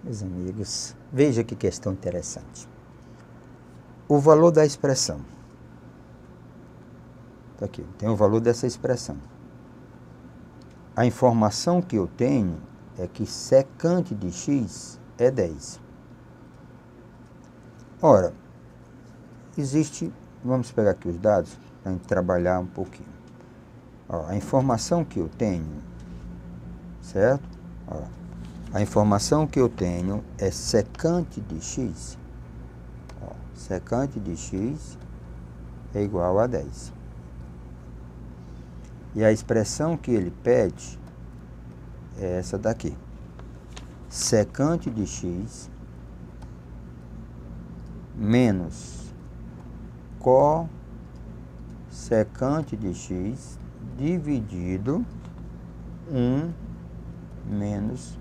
Meus amigos, veja que questão interessante. O valor da expressão. Tá aqui, tem o valor dessa expressão. A informação que eu tenho é que secante de x é 10. Ora, existe, vamos pegar aqui os dados para a gente trabalhar um pouquinho. Ó, a informação que eu tenho, certo? Ó, a informação que eu tenho é secante de x. Ó, secante de x é igual a 10. E a expressão que ele pede é essa daqui. Secante de x menos cossecante de x dividido 1 menos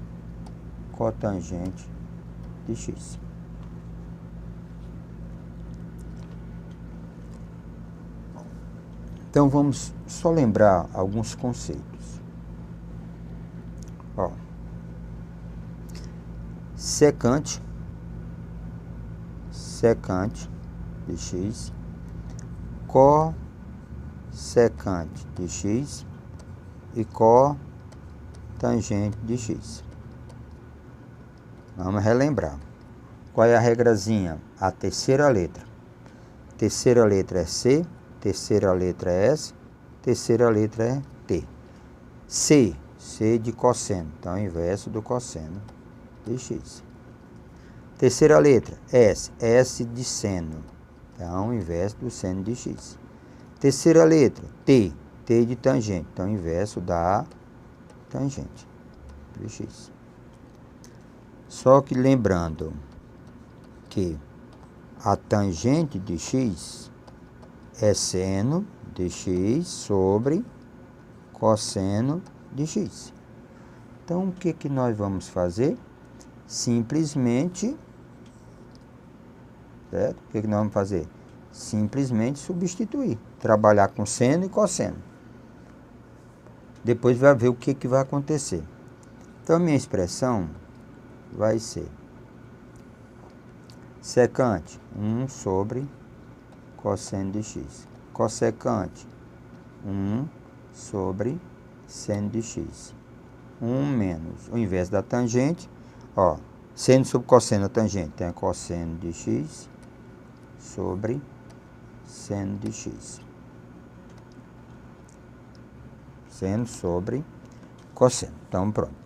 cotangente de x. Então, vamos só lembrar alguns conceitos. Ó, secante de x, cossecante de x e cotangente de x. Vamos relembrar. Qual é a regrazinha? A terceira letra. Terceira letra é C, terceira letra é S, terceira letra é T. C de cosseno, então inverso do cosseno de x. Terceira letra, S de seno, então inverso do seno de x. Terceira letra, T de tangente, então inverso da tangente de x. Só que lembrando que a tangente de x é seno de x sobre cosseno de x. Então, o que nós vamos fazer? Simplesmente, certo? O que nós vamos fazer? Simplesmente substituir. Trabalhar com seno e cosseno. Depois vai ver o que vai acontecer. Então, a minha expressão vai ser secante 1 sobre cosseno de x. Cossecante 1 sobre seno de x. 1 menos o inverso da tangente. Ó, seno sobre cosseno da tangente tem cosseno de x sobre seno de x. Seno sobre cosseno. Então, pronto.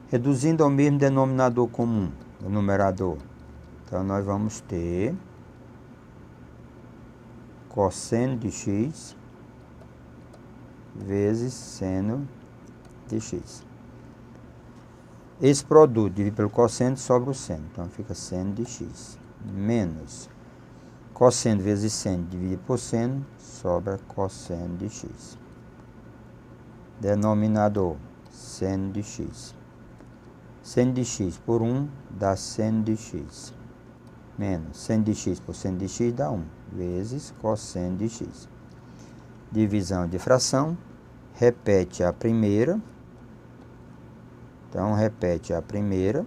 Reduzindo ao mesmo denominador comum, o numerador. Então, nós vamos ter cosseno de x vezes seno de x. Esse produto dividido pelo cosseno sobra o seno. Então, fica seno de x. Menos cosseno vezes seno dividido por seno, sobra cosseno de x. Denominador, seno de x. Seno de x por 1 dá seno de x. Menos seno de x por seno de x dá 1, vezes cosseno de x. Divisão de fração, repete a primeira. Então, repete a primeira.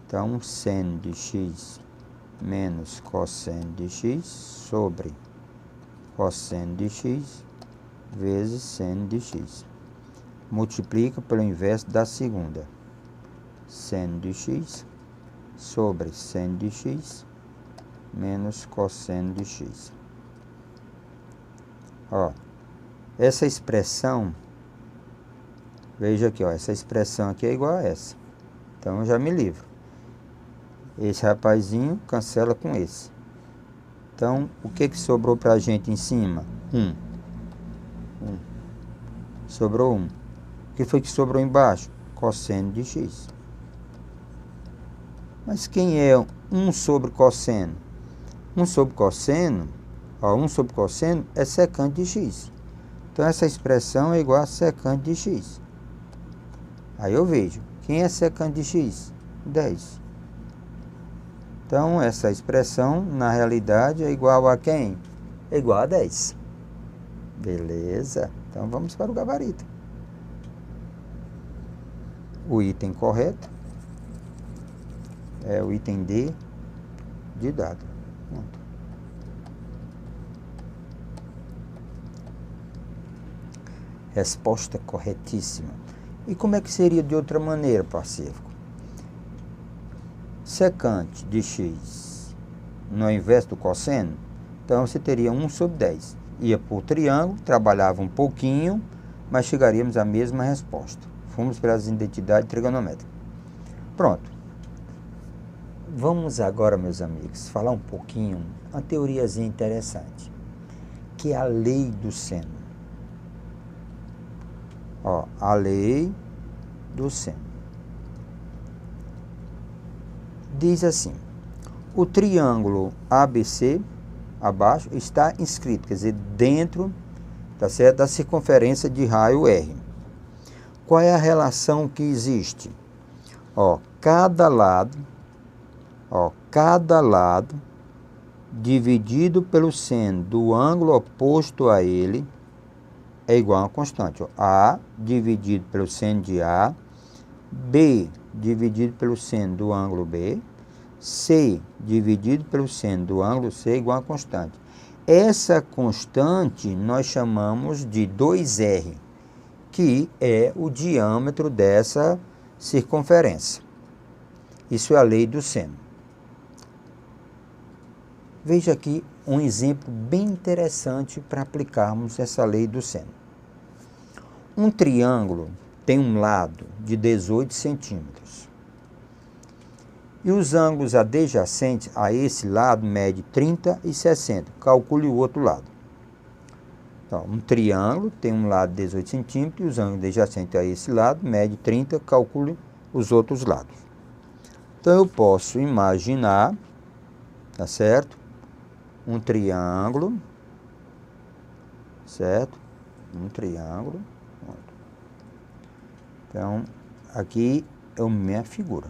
Então, seno de x menos cosseno de x sobre cosseno de x vezes seno de x. Multiplica pelo inverso da segunda. Seno de x sobre seno de x menos cosseno de x. Ó, essa expressão, veja aqui, ó, essa expressão aqui é igual a essa. Então, eu já me livro. Esse rapazinho cancela com esse. Então, o que sobrou para a gente em cima? 1. Sobrou 1. O que foi que sobrou embaixo? Cosseno de x. Mas quem é 1 sobre cosseno? 1 sobre cosseno, ó, 1 sobre cosseno é secante de x. Então, essa expressão é igual a secante de x. Aí eu vejo, quem é secante de x? 10. Então, essa expressão, na realidade, é igual a quem? É igual a 10. Beleza? Então, vamos para o gabarito. O item correto É o item D de dado. Pronto. Resposta corretíssima. E como é que seria de outra maneira, Pacífico? Secante de x no inverso do cosseno, então você teria 1 sobre 10. Ia por triângulo, trabalhava um pouquinho, mas chegaríamos à mesma resposta. Fomos pelas identidades trigonométricas. Pronto. Vamos agora, meus amigos, falar um pouquinho, uma teoriazinha interessante, que é a lei do seno. Ó, a lei do seno. Diz assim: o triângulo ABC, abaixo, está inscrito, quer dizer, dentro, tá certo, da circunferência de raio R. Qual é a relação que existe? Ó, cada lado dividido pelo seno do ângulo oposto a ele é igual a uma constante. Ó, A dividido pelo seno de A, B dividido pelo seno do ângulo B, C dividido pelo seno do ângulo C é igual a constante. Essa constante nós chamamos de 2R, que é o diâmetro dessa circunferência. Isso é a lei do seno. Veja aqui um exemplo bem interessante para aplicarmos essa lei do seno. Um triângulo tem um lado de 18 centímetros. E os ângulos adjacentes a esse lado medem 30 e 60. Calcule o outro lado. Então, um triângulo tem um lado de 18 centímetros e os ângulos adjacentes a esse lado medem 30. Calcule os outros lados. Então, eu posso imaginar, tá certo? Um triângulo, certo? Um triângulo. Então, aqui é a minha figura.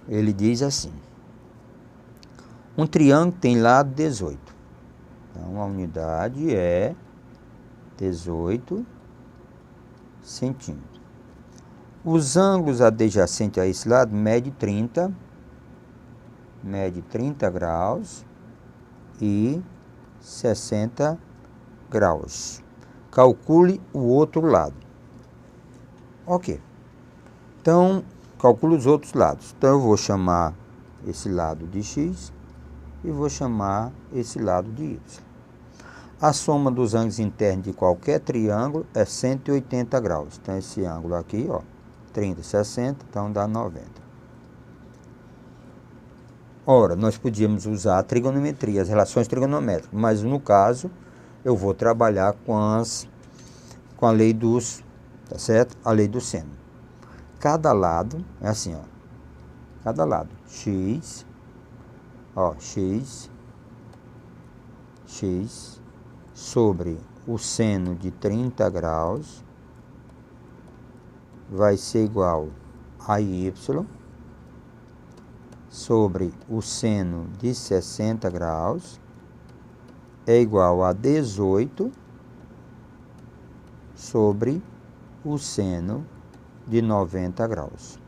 Ele diz assim: um triângulo tem lado 18. Então, a unidade é 18 centímetros. Os ângulos adjacentes a esse lado mede 30 graus e 60 graus. Calcule o outro lado. Ok. Então, calcule os outros lados. Então, eu vou chamar esse lado de x e vou chamar esse lado de y. A soma dos ângulos internos de qualquer triângulo é 180 graus. Então, esse ângulo aqui, ó, 30, 60, então dá 90. Ora, nós podíamos usar a trigonometria, as relações trigonométricas, mas no caso, eu vou trabalhar com a lei dos, tá certo? A lei do seno. Cada lado é assim, ó. Cada lado, x, ó, x sobre o seno de 30 graus vai ser igual a y sobre o seno de 60 graus é igual a 18 sobre o seno de 90 graus.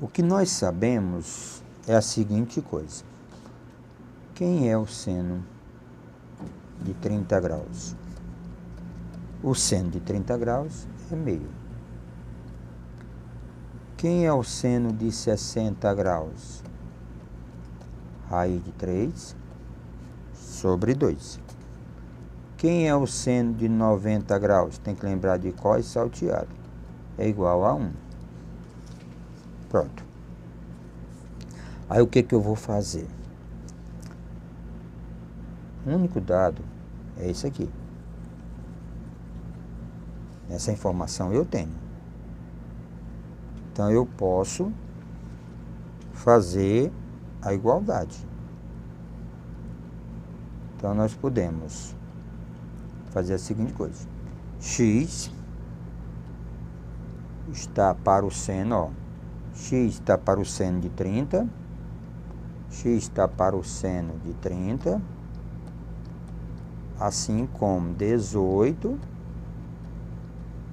O que nós sabemos é a seguinte coisa. Quem é o seno de 30 graus? O seno de 30 graus é meio. Quem é o seno de 60 graus? Raiz de 3 sobre 2. Quem é o seno de 90 graus? Tem que lembrar de cós salteado. É igual a 1. Pronto. Aí o que eu vou fazer? O único dado é esse aqui. Essa informação eu tenho. Então, eu posso fazer a igualdade. Então, nós podemos fazer a seguinte coisa. X está para o seno, ó. X está para o seno de 30. X está para o seno de 30. Assim como 18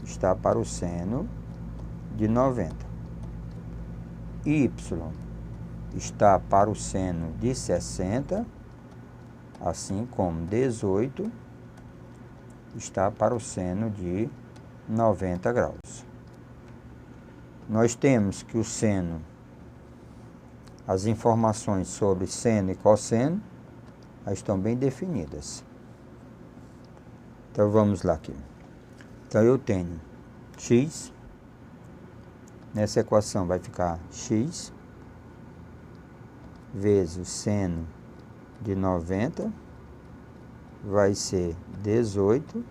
está para o seno de 90. Y está para o seno de 60, assim como 18 está para o seno de 90 graus. Nós temos que o seno, as informações sobre seno e cosseno, estão bem definidas. Então, vamos lá aqui. Então, eu tenho x, nessa equação vai ficar x vezes o seno de 90, vai ser 18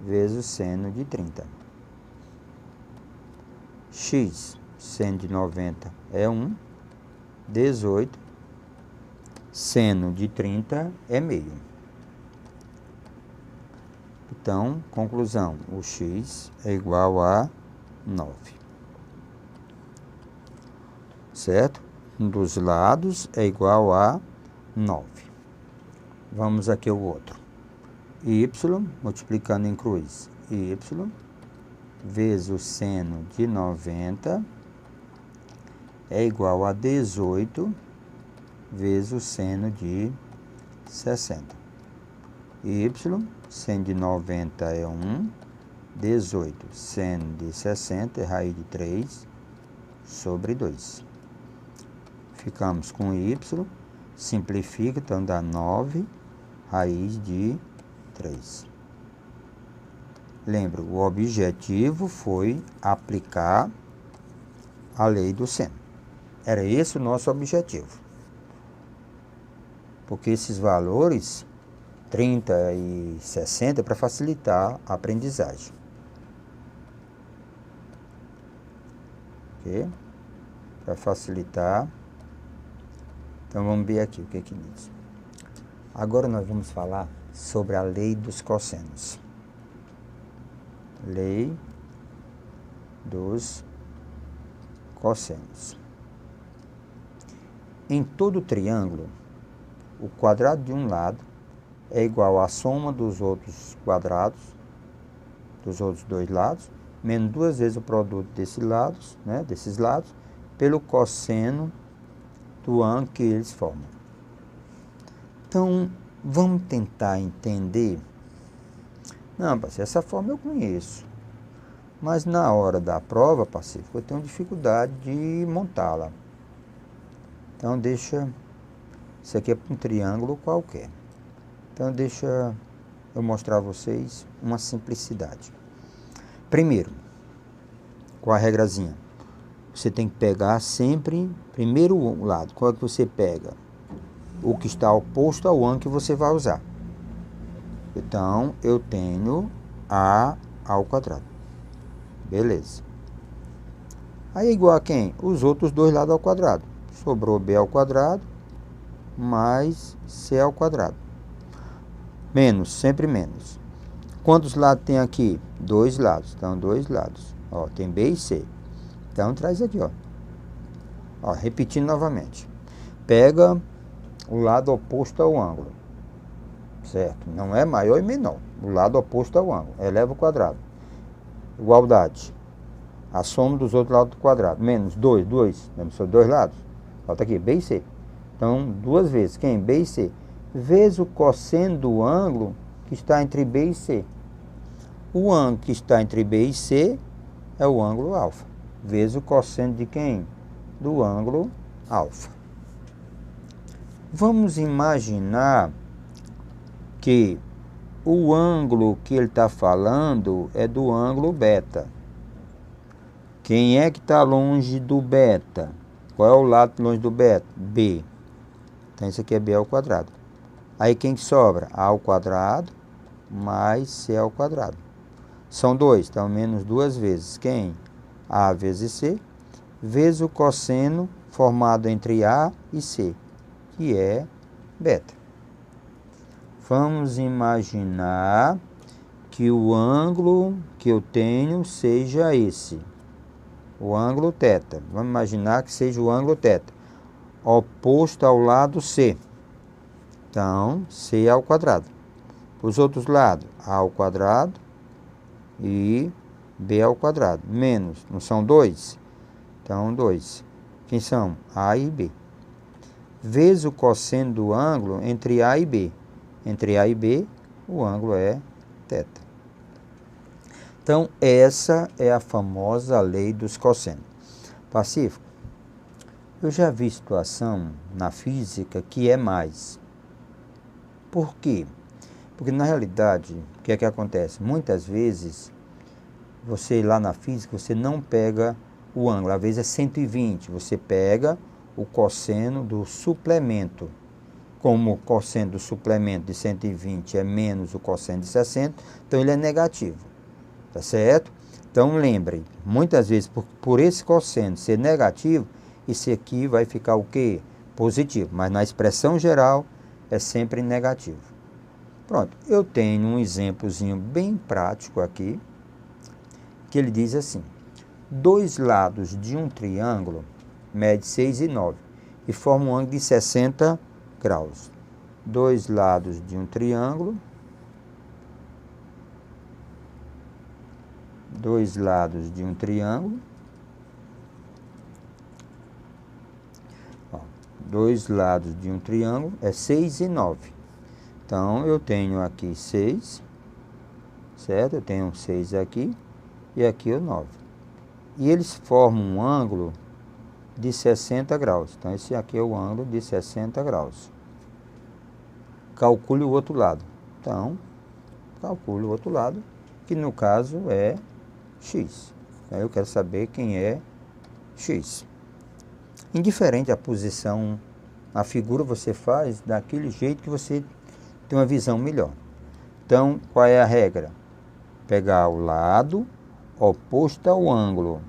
vezes o seno de 30. X, seno de 90 é 1, 18, seno de 30 é meio. Então, conclusão, o x é igual a 9. Certo? Um dos lados é igual a 9. Vamos aqui ao outro. Y, multiplicando em cruz, y vezes o seno de 90 é igual a 18 vezes o seno de 60. Y, seno de 90 é 1, 18, seno de 60 é raiz de 3 sobre 2. Ficamos com y, simplifica, então dá 9 raiz de 3. Lembra, o objetivo foi aplicar a lei do seno. Era esse o nosso objetivo. Porque esses valores, 30 e 60, é para facilitar a aprendizagem. Ok? Para facilitar. Então, vamos ver aqui o que diz. Agora, nós vamos falar sobre a lei dos cossenos. Lei dos cossenos. Em todo triângulo, o quadrado de um lado é igual à soma dos outros quadrados, dos outros dois lados, menos 2 vezes o produto desses lados, pelo cosseno do ângulo que eles formam. Então, vamos tentar entender. Não, parceiro, essa forma eu conheço. Mas na hora da prova, parceiro, eu tenho dificuldade de montá-la. Então, deixa... Isso aqui é para um triângulo qualquer. Então, deixa eu mostrar a vocês uma simplicidade. Primeiro, com a regrazinha, você tem que pegar sempre, primeiro lado. Qual é que você pega? O que está oposto ao ângulo que você vai usar. Então, eu tenho A ao quadrado. Beleza. Aí é igual a quem? Os outros dois lados ao quadrado. Sobrou B ao quadrado mais C ao quadrado. Menos, sempre menos. Quantos lados tem aqui? 2 lados. Então, 2 lados. Ó, tem B e C. Então, traz aqui, ó. Ó, repetindo novamente. Pega o lado oposto ao ângulo. Certo? Não é maior e menor. O lado oposto ao ângulo. Eleva o quadrado. Igualdade. A soma dos outros lados do quadrado. Menos 2. Lembra só 2 lados? Falta aqui, B e C. Então, 2 vezes. Quem? B e C. Vezes o cosseno do ângulo que está entre B e C. O ângulo que está entre B e C é o ângulo alfa. Vezes o cosseno de quem? Do ângulo alfa. Vamos imaginar que o ângulo que ele está falando é do ângulo beta. Quem é que está longe do beta? Qual é o lado longe do beta? B. Então, isso aqui é B ao quadrado. Aí, quem que sobra? A ao quadrado mais C ao quadrado. São 2, então, menos 2 vezes. Quem? A vezes C, vezes o cosseno formado entre A e C, que é beta. Vamos imaginar que o ângulo que eu tenho seja esse. O ângulo θ. Vamos imaginar que seja o ângulo θ. Oposto ao lado C. Então, C ao quadrado. Os outros lados, A ao quadrado e b ao quadrado, menos, não são 2? Então, 2. Quem são? A e B. Vezes o cosseno do ângulo entre A e B. Entre A e B, o ângulo é θ. Então, essa é a famosa lei dos cossenos. Pacífico, eu já vi situação na física que é mais. Por quê? Porque, na realidade, o que é que acontece? Muitas vezes, você lá na física, você não pega o ângulo. Às vezes é 120, você pega o cosseno do suplemento. Como o cosseno do suplemento de 120 é menos o cosseno de 60, então ele é negativo. Tá certo? Então lembre, muitas vezes por esse cosseno ser negativo, esse aqui vai ficar o quê? Positivo. Mas na expressão geral é sempre negativo. Pronto, eu tenho um exemplozinho bem prático aqui, que ele diz assim: dois lados de um triângulo mede 6 e 9 e formam um ângulo de 60 graus. Dois lados de um triângulo, ó, dois lados de um triângulo é 6 e 9. Então, eu tenho aqui 6, certo? Eu tenho 6 aqui e aqui o 9. E eles formam um ângulo de 60 graus. Então, esse aqui é o ângulo de 60 graus. Calcule o outro lado. Então, calcule o outro lado, que no caso é x. Aí eu quero saber quem é x. Indiferente a posição, a figura você faz daquele jeito que você tem uma visão melhor. Então, qual é a regra? Pegar o lado oposto ao ângulo.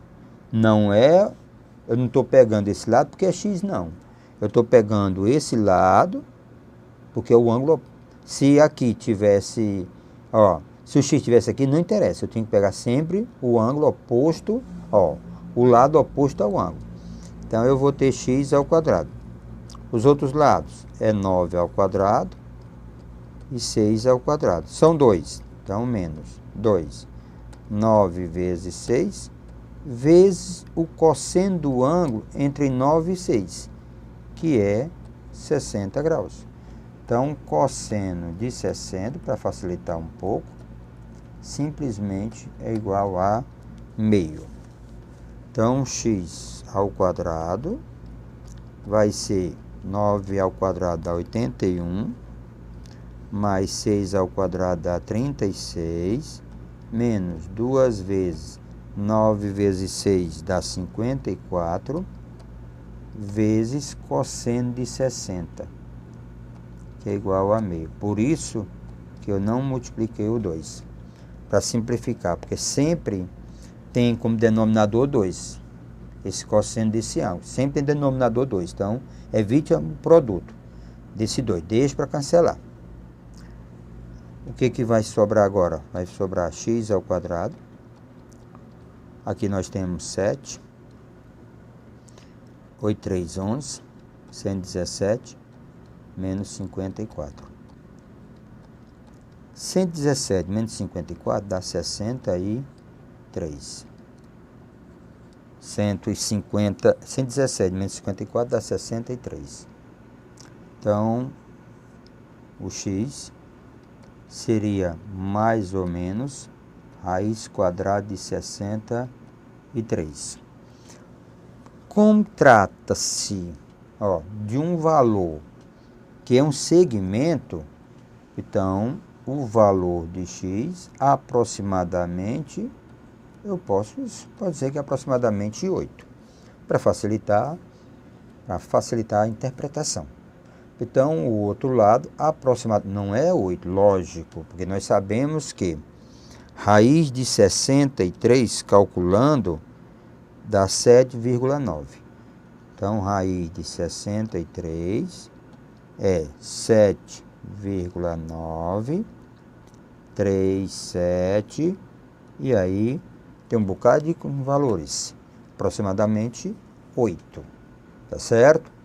Não é, eu não estou pegando esse lado porque é x, não. Eu estou pegando esse lado, porque o ângulo, se aqui tivesse, ó, se o x estivesse aqui, não interessa. Eu tenho que pegar sempre o ângulo oposto, ó, o lado oposto ao ângulo. Então, eu vou ter x ao quadrado. Os outros lados é 9 ao quadrado e 6 ao quadrado. São 2, então menos 2. 9 vezes 6, vezes o cosseno do ângulo entre 9 e 6, que é 60 graus. Então, cosseno de 60, para facilitar um pouco, simplesmente é igual a meio. Então, x ao quadrado vai ser 9 ao quadrado dá 81, mais 6 ao quadrado dá 36, menos 2 vezes 9 vezes 6 dá 54, vezes cosseno de 60, que é igual a meio. Por isso que eu não multipliquei o 2, para simplificar, porque sempre tem como denominador 2, esse cosseno desse ângulo, sempre tem denominador 2, então evite o produto desse 2, deixa para cancelar. O que vai sobrar agora? Vai sobrar x ao quadrado. Aqui nós temos 7. 8, 3, 11. 117 menos 54. 117 menos 54 dá 63. 117 menos 54 dá 63. Então, o x seria mais ou menos raiz quadrada de 63. Como trata-se de um valor que é um segmento, então o valor de x aproximadamente, pode dizer que é aproximadamente 8, para facilitar a interpretação. Então, o outro lado, aproximadamente, não é 8, lógico, porque nós sabemos que raiz de 63, calculando, dá 7,9. Então, raiz de 63 é 7,9, 37, e aí tem um bocado de valores, aproximadamente 8, tá certo?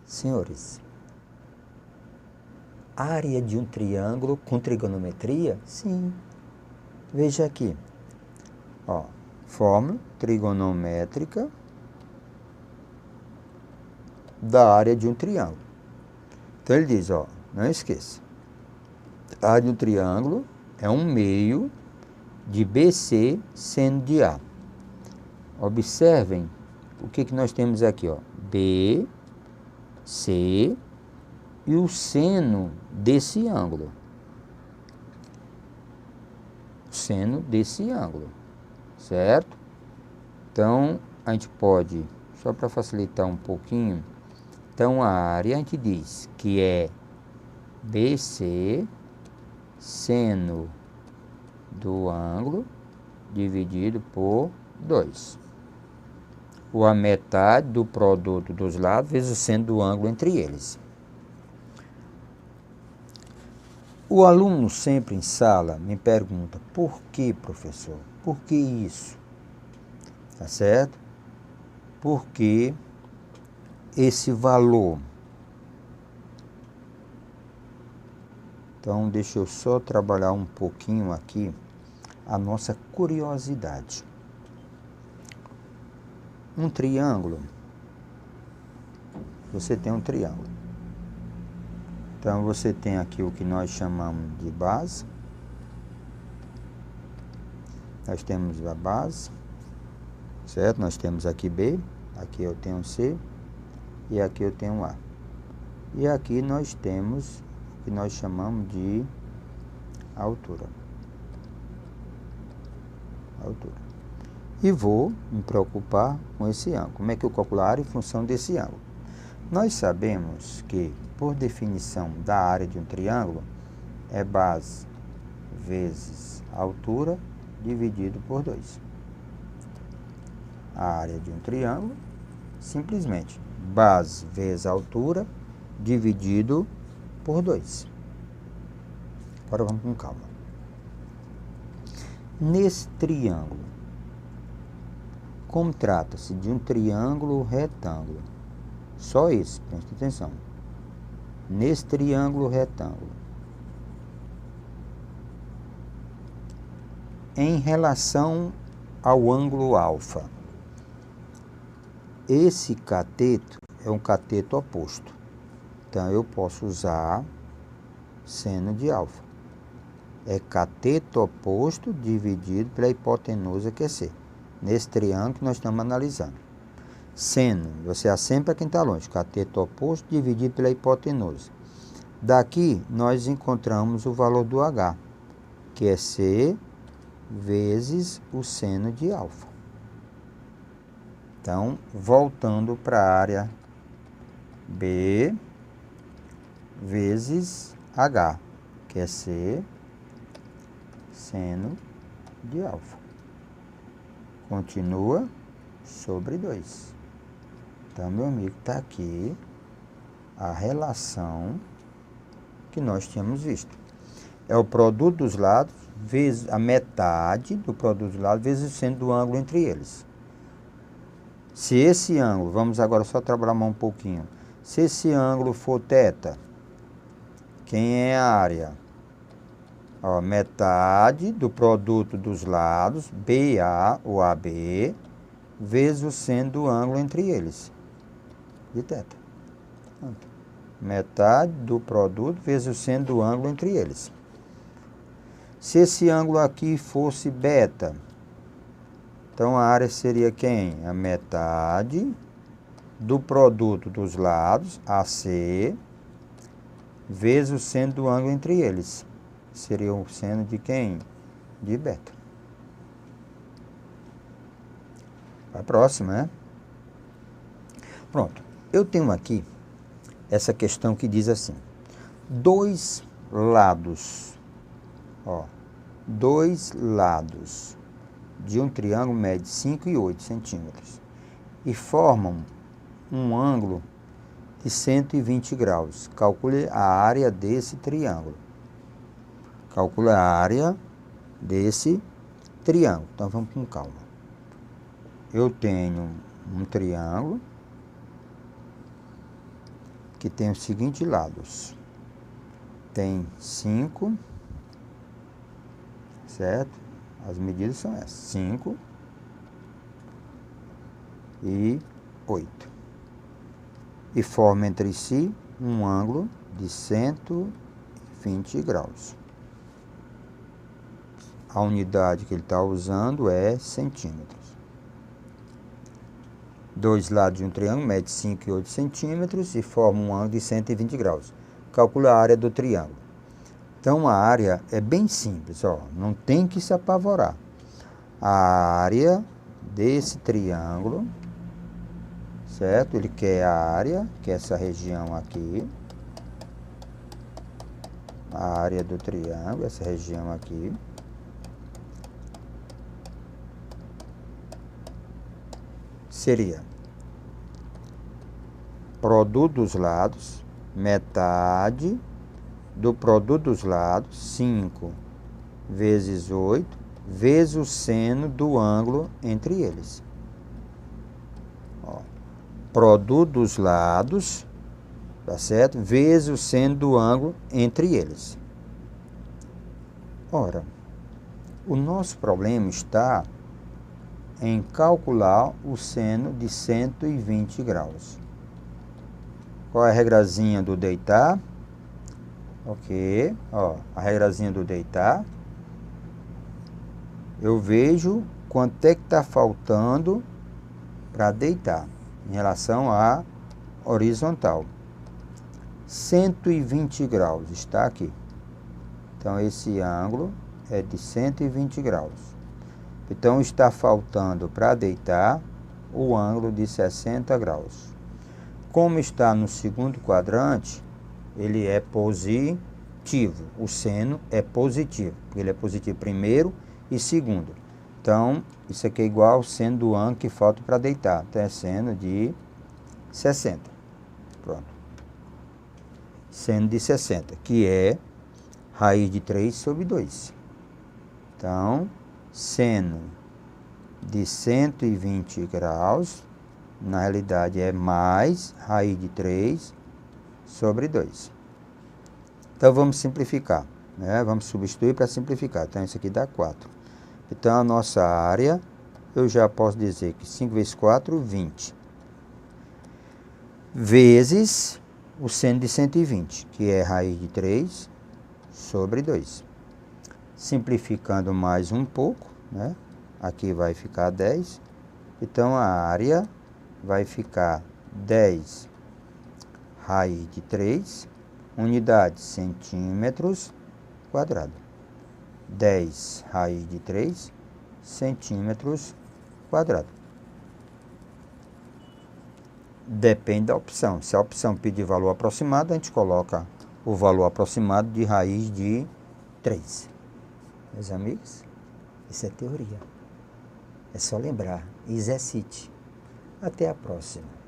Senhores, área de um triângulo com trigonometria? Sim. Veja aqui. Ó, fórmula trigonométrica da área de um triângulo. Então ele diz, ó, não esqueça. A área de um triângulo é um meio de BC seno de A. Observem o que nós temos aqui, ó. B, C e o seno desse ângulo. Seno desse ângulo, certo? Então, a gente pode, só para facilitar um pouquinho, então a área a gente diz que é BC seno do ângulo dividido por 2. Ou a metade do produto dos lados vezes o seno do ângulo entre eles. O aluno sempre em sala me pergunta, por que, professor? Por que isso? Tá certo? Porque esse valor. Então, deixa eu só trabalhar um pouquinho aqui a nossa curiosidade. Um triângulo. Você tem um triângulo. Então, você tem aqui o que nós chamamos de base. Nós temos a base, certo? Nós temos aqui B, aqui eu tenho C e aqui eu tenho A. E aqui nós temos o que nós chamamos de altura. Altura. E vou me preocupar com esse ângulo. Como é que eu calculo a área em função desse ângulo? Nós sabemos que, por definição da área de um triângulo, é base vezes altura dividido por 2. A área de um triângulo, simplesmente, base vezes altura dividido por 2. Agora vamos com calma. Nesse triângulo, como trata-se de um triângulo retângulo, só esse, preste atenção. Nesse triângulo retângulo, em relação ao ângulo alfa, esse cateto é um cateto oposto. Então, eu posso usar seno de alfa. É cateto oposto dividido pela hipotenusa, que é C. Nesse triângulo que nós estamos analisando. Seno, você é sempre quem está longe. Cateto oposto dividido pela hipotenusa. Daqui, nós encontramos o valor do H, que é C vezes o seno de alfa. Então, voltando para a área B vezes H, que é C seno de alfa. Continua sobre 2. Então, meu amigo, está aqui a relação que nós tínhamos visto. É o produto dos lados vezes a metade do produto dos lados vezes o seno do ângulo entre eles. Se esse ângulo, vamos agora só trabalhar um pouquinho. Se esse ângulo for θ, quem é a área? Ó, metade do produto dos lados, BA ou AB, vezes o seno do ângulo entre eles, de θ. Metade do produto vezes o seno do ângulo entre eles. Se esse ângulo aqui fosse beta, então a área seria quem? A metade do produto dos lados, AC, vezes o seno do ângulo entre eles. Seria o seno de quem? De beta. A próxima, né? Pronto. Eu tenho aqui essa questão que diz assim. Dois lados, ó, dois lados de um triângulo mede 5 e 8 centímetros e formam um ângulo de 120 graus. Calcule a área desse triângulo. Calcule a área desse triângulo. Então, vamos com calma. Eu tenho um triângulo que tem os seguintes lados. tem 5, certo? As medidas são essas, 5 e 8. E forma entre si um ângulo de 120 graus. A unidade que ele está usando é centímetros. Dois lados de um triângulo medem 5 e 8 centímetros e formam um ângulo de 120 graus. Calcula a área do triângulo. Então, a área é bem simples, ó, não tem que se apavorar. A área desse triângulo, certo? Ele quer a área, que é essa região aqui. A área do triângulo, essa região aqui. Seria produto dos lados, metade do produto dos lados, 5 vezes 8, vezes o seno do ângulo entre eles. Ó, produto dos lados, tá certo? Vezes o seno do ângulo entre eles. Ora, o nosso problema está em calcular o seno de 120 graus. Qual é a regrazinha do deitar? Ok, ó, a regrazinha do deitar. Eu vejo quanto é que está faltando para deitar em relação à horizontal. 120 graus está aqui. Então, esse ângulo é de 120 graus. Então, está faltando para deitar o ângulo de 60 graus. Como está no segundo quadrante, ele é positivo. O seno é positivo, porque ele é positivo primeiro e segundo. Então, isso aqui é igual ao seno do ângulo que falta para deitar. Então, é seno de 60. Pronto. Seno de 60, que é raiz de 3 sobre 2. Então, seno de 120 graus, na realidade é mais raiz de 3 sobre 2. Então, vamos simplificar, né? Vamos substituir para simplificar. Então, isso aqui dá 4. Então, a nossa área, eu já posso dizer que 5 vezes 4, 20. Vezes o seno de 120, que é raiz de 3 sobre 2. Simplificando mais um pouco, né? Aqui vai ficar 10. Então, a área vai ficar 10 raiz de 3, unidade centímetros quadrado. 10 raiz de 3 centímetros quadrado. Depende da opção. Se a opção pedir valor aproximado, a gente coloca o valor aproximado de raiz de 3. Meus amigos, isso é teoria. É só lembrar. Exercite. Até a próxima.